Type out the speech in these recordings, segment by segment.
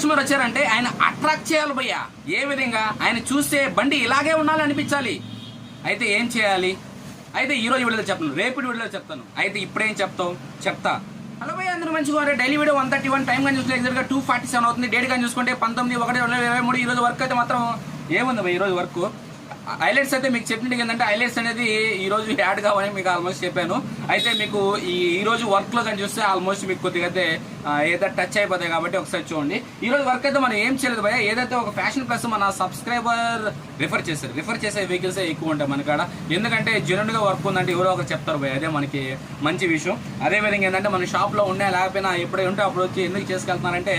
Customer వచ్చారంటే ఆయన attract చేయాలి భయ్య. ఏ విధంగా? ఆయన చూస్తే బండి ఇలాగే ఉండాలి అనిపించాలి. అయితే ఏం చేయాలి? అయితే ఈ రోజు వీడియోలో చెప్తాను, రేపటి వీడియోలో చెప్తాను. అయితే ఇప్పుడేం చెప్తా. హలో భయ్య, అందరూ మంచిగా డైలీ వీడియో 131 టైం కానీ చూస్తే ఎగ్జాక్ట్గా 2:47 అవుతుంది. డేట్ కానీ చూసుకుంటే 19/1/2023. ఈ రోజు వర్క్ అయితే మాత్రం ఏముంది భయ్య ఈ రోజు వర్క్? హైలైట్స్ అయితే మీకు చెప్పినట్టు ఏంటంటే హైలైట్స్ అనేది ఈ రోజు యాడ్ కావాలని మీకు ఆల్మోస్ట్ చెప్పాను. అయితే మీకు ఈ రోజు వర్క్ లో కానీ చూస్తే ఆల్మోస్ట్ మీకు కొద్దిగా అయితే ఏదో టచ్ అయిపోతాయి కాబట్టి ఒకసారి చూడండి. ఈ రోజు వర్క్ అయితే మనం ఏం చేయలేదు భయ్య. ఏదైతే ఒక ఫ్యాషన్ ప్లస్ మన సబ్స్క్రైబర్ రిఫర్ చేసే వెహికల్స్ ఎక్కువ ఉంటాయి మన కాడ. ఎందుకంటే జెన్యూన్ గా వర్క్ ఉందంటే ఎవరో ఒకరు చెప్తారు భయ్య, అదే మనకి మంచి విషయం. అదేవిధంగా ఏంటంటే మన షాప్ లో ఉన్నా లేకపోయినా ఎప్పుడై ఉంటే అప్పుడు వచ్చి ఎందుకు చేసుకెళ్తున్నారంటే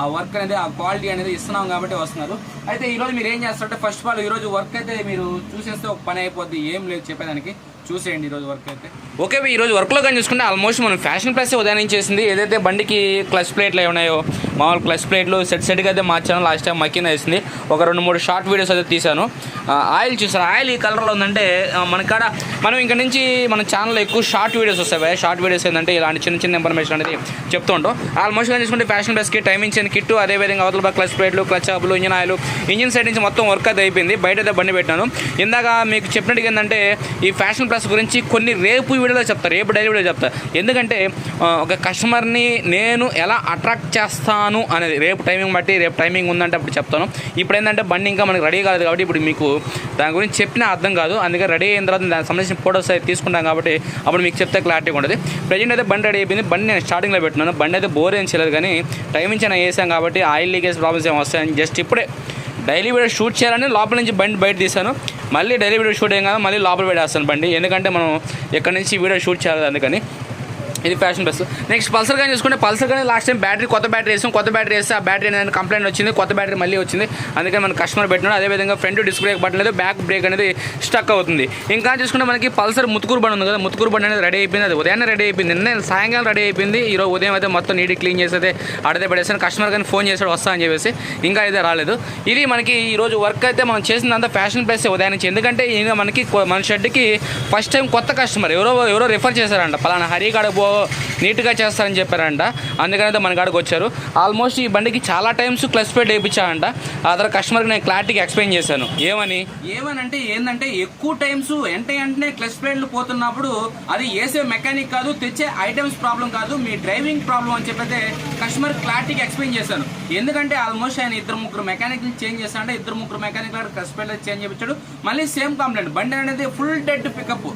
ఆ వర్క్ అనేది ఆ క్వాలిటీ అనేది ఇస్తున్నాం కాబట్టి వస్తున్నారు. అయితే ఈరోజు మీరు ఏం చేస్తారంటే ఫస్ట్ ఆఫ్ ఆల్ ఈరోజు వర్క్ అయితే మీరు చూసేస్తే ఒక పని అయిపోద్ది, ఏం లేదు చెప్పేదానికి. చూసేయండి ఈరోజు వర్క్ అయితే. ఓకే, ఈరోజు వర్క్లో కానీ చూసుకుంటే ఆల్మోస్ట్ మనం ఫ్యాషన్ ప్లస్ ఉదయం చేసింది. ఏదైతే బండికి క్లచ్ ప్లేట్లు ఉన్నాయో మామూలు క్లచ్ ప్లేట్లు సెట్గా అయితే మార్చాను. లాస్ట్ టైం మక్కిన వేసింది. ఒక 2-3 షార్ట్ వీడియోస్ అయితే తీసాను. ఆయిల్ చూసారు, ఆయిల్ ఈ కలర్లో ఉందంటే మన కాడ మనం ఇంకా నుంచి మన ఛానల్లో ఎక్కువ షార్ట్ వీడియోస్ వస్తాయి. షార్ట్ వీడియోస్ ఏంటంటే ఇలాంటి చిన్న ఇన్ఫర్మేషన్ అనేది చెప్తూ ఉంటాం. ఆల్మోస్ట్ కానీ చూసుకుంటే ఫ్యాషన్ ప్లస్కి టైమింగ్ చేయని కిట్టు, అదేవిధంగా అవతల క్లచ్ ప్లేట్లు, క్లచ్ ఆపులు, ఇంజిన్ ఆయిల్, ఇంజిన్ సైడ్ నుంచి మొత్తం వర్క్ అయితే అయిపోయింది. బయట అయితే బండి పెట్టాను. ఇందాక మీకు చెప్పినట్టుగా ఏంటంటే ఈ ఫ్యాషన్ ప్లస్ గురించి కొన్ని రేపు వీడియోలో చెప్తాను, రేపు డైలీ వీడియో చెప్తాను. ఎందుకంటే ఒక కస్టమర్ని నేను ఎలా అట్రాక్ట్ చేస్తాను అనేది రేపు టైమింగ్ బట్టి, రేపు టైమింగ్ ఉందంటే అప్పుడు చెప్తాను. ఇప్పుడు ఏంటంటే బండి ఇంకా మనకి రెడీ కాలేదు కాబట్టి ఇప్పుడు మీకు దాని గురించి చెప్పినా అర్థం కాదు. అందుకే రెడీ అయిన తర్వాత దానికి సంబంధించిన ఫోటోస్ అయితే తీసుకుంటాం కాబట్టి అప్పుడు మీకు చెప్తే క్లారిటీగా ఉంటుంది. ప్రజెంట్ అయితే బండి రెడీ అయిపోయింది. బండి నేను స్టార్టింగ్లో పెట్టినాను. బండి అయితే బోర్ ఏం చేయలేదు, కానీ టైమింగ్ చాలా వేసాం కాబట్టి ఆయిల్ లీకేజ్ ప్రాబ్లమ్స్ ఏమి వస్తాయని జస్ట్ ఇప్పుడే డైలీ వీడియో షూట్ చేయాలని లోపల నుంచి బండి బయట తీసాను. మళ్ళీ డైలీ వీడియో షూట్ ఏం కాదు, మళ్ళీ లోపల పెట్టేస్తాను బండి. ఎందుకంటే మనం ఎక్కడి నుంచి వీడియో షూట్ చేయాలి అందుకని. ఇది ఫ్యాషన్ ప్లస్. నెక్స్ట్ పల్సర్ కానీ చూసుకుంటే పల్సర్ కానీ లాస్ట్ టైం కొత్త బ్యాటరీ వేస్తే ఆ బ్యాటరీ అనేది కంప్లైంట్ వచ్చింది. కొత్త బ్యాటరీ మళ్ళీ వచ్చింది. అందుకని మన కస్టమర్ పెట్టినాడు. అదేవిధంగా ఫ్రంట్ డిస్క్ బ్రేక్ పట్టలేదు, బ్యాక్ బ్రేక్ అనేది స్టక్ అవుతుంది. ఇంకా చూసుకుంటే మనకి పల్సర్ ముత్తుకూరు బండి ఉంది కదా, ముత్తుకూరు బండి అనేది రెడీ అయిపోయింది. అది ఉదయాన్నే రెడీ అయిపోయింది. నిన్న సాయంకాలం రెడీ అయిపోయింది. ఈరోజు ఉదయం అయితే మొత్తం నీట్ క్లీన్ చేసి అయితే అడితే పడేసాను. కస్టమర్ కానీ ఫోన్ చేశాడు వస్తా అని చెప్పేసి, ఇంకా అయితే రాలేదు. ఇది మనకి ఈరోజు వర్క్ అయితే మనం చేసిందంతా ఫ్యాషన్ ప్లస్ ఉదయం నుంచి. ఎందుకంటే ఇంకా మనకి మన షెడ్కి ఫస్ట్ టైం కొత్త కస్టమర్ ఎవరో రిఫర్ చేశారంట, పలానా హరికాడ నీట్గా చేస్తారని చెప్పారంట. అందుకనైతే మన కాడికి వచ్చారు. ఆల్మోస్ట్ ఈ బండికి చాలా టైమ్స్ క్లచ్ ప్లేట్ వేయించారంట. ఆ తర్వాత కస్టమర్కి నేను క్లారిటీగా ఎక్స్ప్లెయిన్ చేశాను. ఏమనంటే ఏంటంటే ఎక్కువ టైమ్స్ వెంటనే క్లచ్ ప్లేట్లు పోతున్నప్పుడు అది వేసే మెకానిక్ కాదు, తెచ్చే ఐటమ్స్ ప్రాబ్లం కాదు, మీ డ్రైవింగ్ ప్రాబ్లం అని చెప్పైతే కస్టమర్ క్లారిటీగా ఎక్స్ప్లెయిన్ చేశాను. ఎందుకంటే ఆల్మోస్ట్ ఆయన 2-3 మెకానిక్లు చేంజ్ చేస్తాడంటే 2-3 మెకానిక్లు క్లచ్ ప్లేట్ చేంజ్ చేయించాడు. మళ్ళీ సేమ్ కంప్లైంట్, బండి అనేది ఫుల్ డెడ్ పికప్.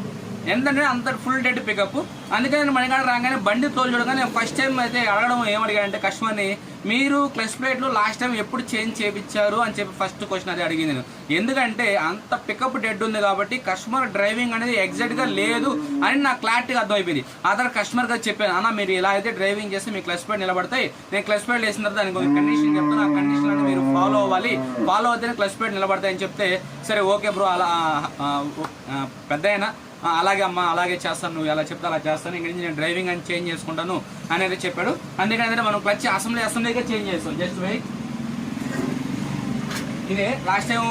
ఎందుకంటే అంత ఫుల్ డెడ్ పికప్. అందుకని నేను మణికాడ రాగానే బండి తోలు చూడగానే ఫస్ట్ టైం అయితే అడగడం ఏమడిగాడంటే కస్టమర్ని, మీరు క్లచ్ ప్లేట్లు లాస్ట్ టైం ఎప్పుడు చేంజ్ చేయించారు అని చెప్పి ఫస్ట్ క్వశ్చన్ అది అడిగింది నేను. ఎందుకంటే అంత పికప్ డెడ్ ఉంది కాబట్టి కస్టమర్ డ్రైవింగ్ అనేది ఎగ్జాక్ట్గా లేదు అని నాకు క్లారిటీగా అర్థమైపోయింది. ఆ తర్వాత కస్టమర్గా చెప్పాను, అన్న మీరు ఇలా అయితే డ్రైవింగ్ చేస్తే మీ క్లచ్ ప్లేట్ నిలబడతాయి, నేను క్లచ్ ప్లేట్ వేసిన తర్వాత దానికి ఒక కండిషన్ చెప్తాను, ఆ కండిషన్ అనేది మీరు ఫాలో అవ్వాలి, ఫాలో అవుతేనే క్లచ్ ప్లేట్ నిలబడతాయి అని చెప్తే, సరే ఓకే బ్రో అలా పెద్ద అయినా అలాగే అమ్మ అలాగే చేస్తాను, నువ్వు ఎలా చెప్తే అలా చేస్తాను, ఇంక నుంచి నేను డ్రైవింగ్ అని చేంజ్ చేసుకుంటాను అనేది చెప్పాడు. అందుకని మనం క్లచ్ అసెంబ్లీగా చేంజ్ చేస్తాం. Just wait. ఇదే లాస్ట్ టైం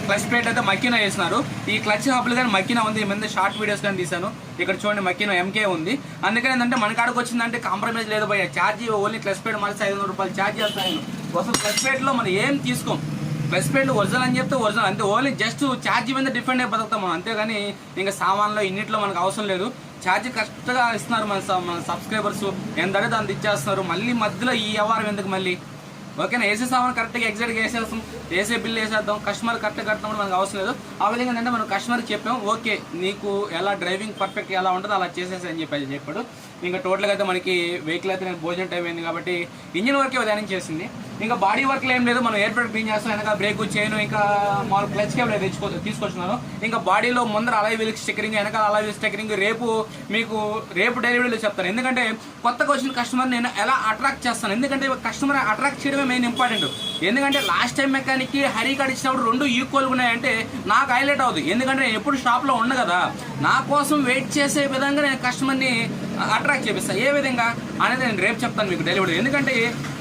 క్లచ్ ప్లేట్ అయితే మక్కిన వేసినారు. ఈ క్లచ్ హబ్లు కానీ మక్కిన ఉంది. మీద షార్ట్ వీడియోస్ కానీ తీసాను. ఇక్కడ చూడండి మక్కిన ఎంకే ఉంది. అందుకని ఏంటంటే మన కాడకు వచ్చిందంటే కాంప్రమైజ్ లేదు భయ్య. ఛార్జీ ఓన్లీ క్లచ్ ప్లేట్ మళ్ళీ 500 రూపాయలు ఛార్జ్ చేస్తాను. అసలు క్లచ్ ప్లేట్లో మనం ఏం తీసుకోం. ప్లస్ ప్లేట్లు ఒరిజినల్ అని చెప్తే ఒరిజినల్ అంతే, ఓన్లీ జస్ట్ ఛార్జీ మీద డిఫరెంట్ అయి బతుకుతాం మనం, అంతేగాని ఇంకా సామాన్లో ఇన్నిట్లో మనకు అవసరం లేదు. ఛార్జీ కరెక్ట్గా ఇస్తున్నారు మన సబ్స్క్రైబర్స్, ఎంత అడిగితే అంత ఇచ్చేస్తున్నారు. మళ్ళీ మధ్యలో ఈ వ్యవహారం ఎందుకు మళ్ళీ? ఓకేనా, ఏసీ సామాన్ కరెక్ట్గా ఎగ్జాక్ట్గా వేసేస్తాం, ఏసీ బిల్ వేసేద్దాం, కస్టమర్ కరెక్ట్గా కడతాం, మనకు అవసరం లేదు. ఆ విధంగా ఏంటంటే మనం కస్టమర్కి చెప్పాం, ఓకే నీకు ఎలా డ్రైవింగ్ పర్ఫెక్ట్ ఎలా ఉంటుందో అలా చేసేసి అని చెప్పాడు. ఇంకా టోటల్గా అయితే మనకి వెహికల్ అయితే నేను భోజనం టైం అయింది కాబట్టి ఇంజిన్ వర్కే ఉదయం చేసింది. ఇంకా బాడీ వర్క్లో ఏం లేదు, మనం ఎయిర్పోర్ట్ క్లీన్ చేస్తాం, వెనక బ్రేక్ చైన్ ఇంకా మామూలు క్లచ్ కేబుల్ తీసుకొచ్చున్నాను. ఇంకా బాడీలో ముందర అలాయ్ వీల్ స్టిక్కరింగ్, వెనకాల అలాయ్ వీల్ స్టిక్కరింగ్ రేపు డెలివరీలో చెప్తాను. ఎందుకంటే కొత్తగా వచ్చిన కస్టమర్ నేను ఎలా అట్రాక్ట్ చేస్తాను, ఎందుకంటే కస్టమర్ అట్రాక్ట్ చేయడమే మెయిన్ ఇంపార్టెంట్. ఎందుకంటే లాస్ట్ టైం మెకానిక్కి హరీ కార్డ్ ఇచ్చినప్పుడు 2 ఈక్వల్గా ఉన్నాయంటే నాకు హైలైట్ అవుతుంది. ఎందుకంటే నేను ఎప్పుడు షాప్లో ఉన్నా కదా, నా కోసం వెయిట్ చేసే విధంగా నేను కస్టమర్ని అట్రాక్ట్ చేపిస్తాను. ఏ విధంగా అనేది నేను రేపు చెప్తాను మీకు డెలివరీ. ఎందుకంటే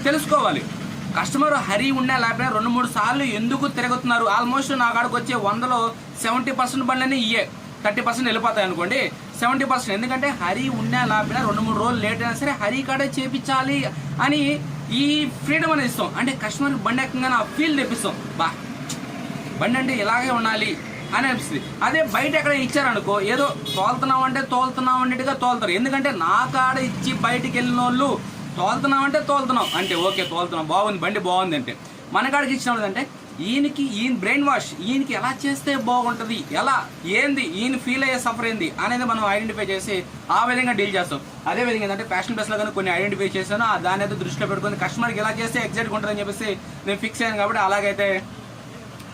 తెలుసుకోవాలి కస్టమర్ హరీ ఉన్నా లేకపోయినా 2-3 సార్లు ఎందుకు తిరుగుతున్నారు. ఆల్మోస్ట్ నా కాడికి వచ్చే 100లో 70% బండ్లన్నీ ఇయ్యే, 30% వెళ్ళిపోతాయి అనుకోండి, 70%. ఎందుకంటే హరీ ఉన్నా లేకపోయినా 2-3 రోజులు లేట్ అయినా సరే హరీ కాడే చేపించాలి అని ఈ ఫ్రీడమ్ అనేది ఇస్తాం. అంటే కస్టమర్కి బండి ఎక్కగానే ఆ ఫీల్ తెప్పిస్తాం. బండి అంటే ఇలాగే ఉండాలి అని అనిపిస్తుంది. అదే బయట ఎక్కడ ఇచ్చారనుకో, ఏదో తోలుతున్నాం అన్నట్టుగా తోలుతారు. ఎందుకంటే నా కాడ ఇచ్చి బయటికి వెళ్ళిన వాళ్ళు తోలుతున్నాం అంటే ఓకే తోలుతున్నాం, బాగుంది, బండి బాగుంది అంటే. మన కాడికి ఇచ్చిన అంటే ఈయన బ్రెయిన్ వాష్, ఈయనకి ఎలా చేస్తే బాగుంటుంది, ఎలా ఏంది, ఈయన ఫీల్ అయ్యే సఫర్ ఏంది అనేది మనం ఐడెంటిఫై చేసి ఆ విధంగా డీల్ చేస్తాం. అదే విధంగా ఏంటంటే ఫ్యాషన్ ప్లస్లో కానీ కొన్ని ఐడెంటిఫై చేశాను, దాని అయితే దృష్టిలో పెట్టుకుని కస్టమర్కి ఎలా చేస్తే ఎగ్జాక్ట్గా ఉంటుందని చెప్పేసి నేను ఫిక్స్ అయ్యాను. కాబట్టి అలాగైతే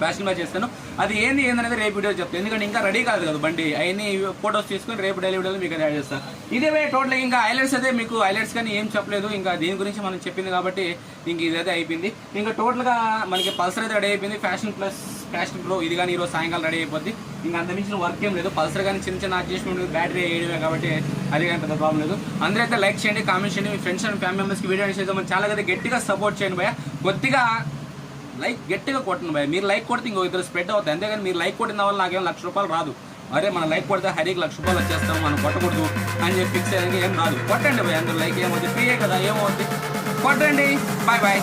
ఫ్యాషన్ ప్లస్ చేస్తాను. అది ఏందనేది రేపు వీడియో చెప్తాను. ఎందుకంటే ఇంకా రెడీ కాదు కదా బండి, అవన్నీ ఫొటోస్ తీసుకొని రేపు డైలీ వీడియోలో మీకు యాడ్ చేస్తాను. ఇదే టోటల్గా ఇంకా హైలైట్స్ అయితే మీకు హైలైట్స్ కానీ ఏం చెప్పలేదు. ఇంకా దీని గురించి మనం చెప్పింది కాబట్టి ఇంక ఇదైతే అయిపోయింది. ఇంకా టోటల్గా మనకి పల్సర్ అయితే రెడీ అయిపోయింది. ఫ్యాషన్ ప్రో ఇది కానీ ఈరోజు సాయంకాలం రెడీ అయిపోద్ది. ఇంకా అంత మించిన వర్క్ ఏం లేదు. పల్సర్ కానీ చిన్న అడ్జస్ట్మెంట్ బ్యాటరీ వేయడమే కాబట్టి అది కానీ పెద్ద ప్రాబ్లం లేదు. అందరూ అయితే లైక్ చేయండి, కామెంట్ చేయండి, మీ ఫ్రెండ్స్ అండ్ ఫ్యామిలీ మెంబర్స్కి వీడియో చేద్దాం. మన ఛానల్ అయితే గట్టిగా సపోర్ట్ చేయండి భయ్య. కొద్దిగా లైక్ గట్టిగా కొట్టండి భయ. మీరు లైక్ కొడితే ఇంకో ఇద్దరు స్ప్రెడ్ అవుతాయి. అంతేగాని మీరు లైక్ కొట్టిన వల్ల నాకేం ₹1,00,000 రాదు. అరే మనం లైక్ కొడితే హరికి ₹1,00,000 వచ్చేస్తాం, మనం కొట్టకూడదు అని చెప్పి ఫిక్స్ అయ్యాక ఏం రాదు. కొట్టండి భయ, అందరూ లైక్ ఏమవుతుంది, ఫ్రీయే కదా, ఏమవుతుంది, కొట్టండి. Bye bye.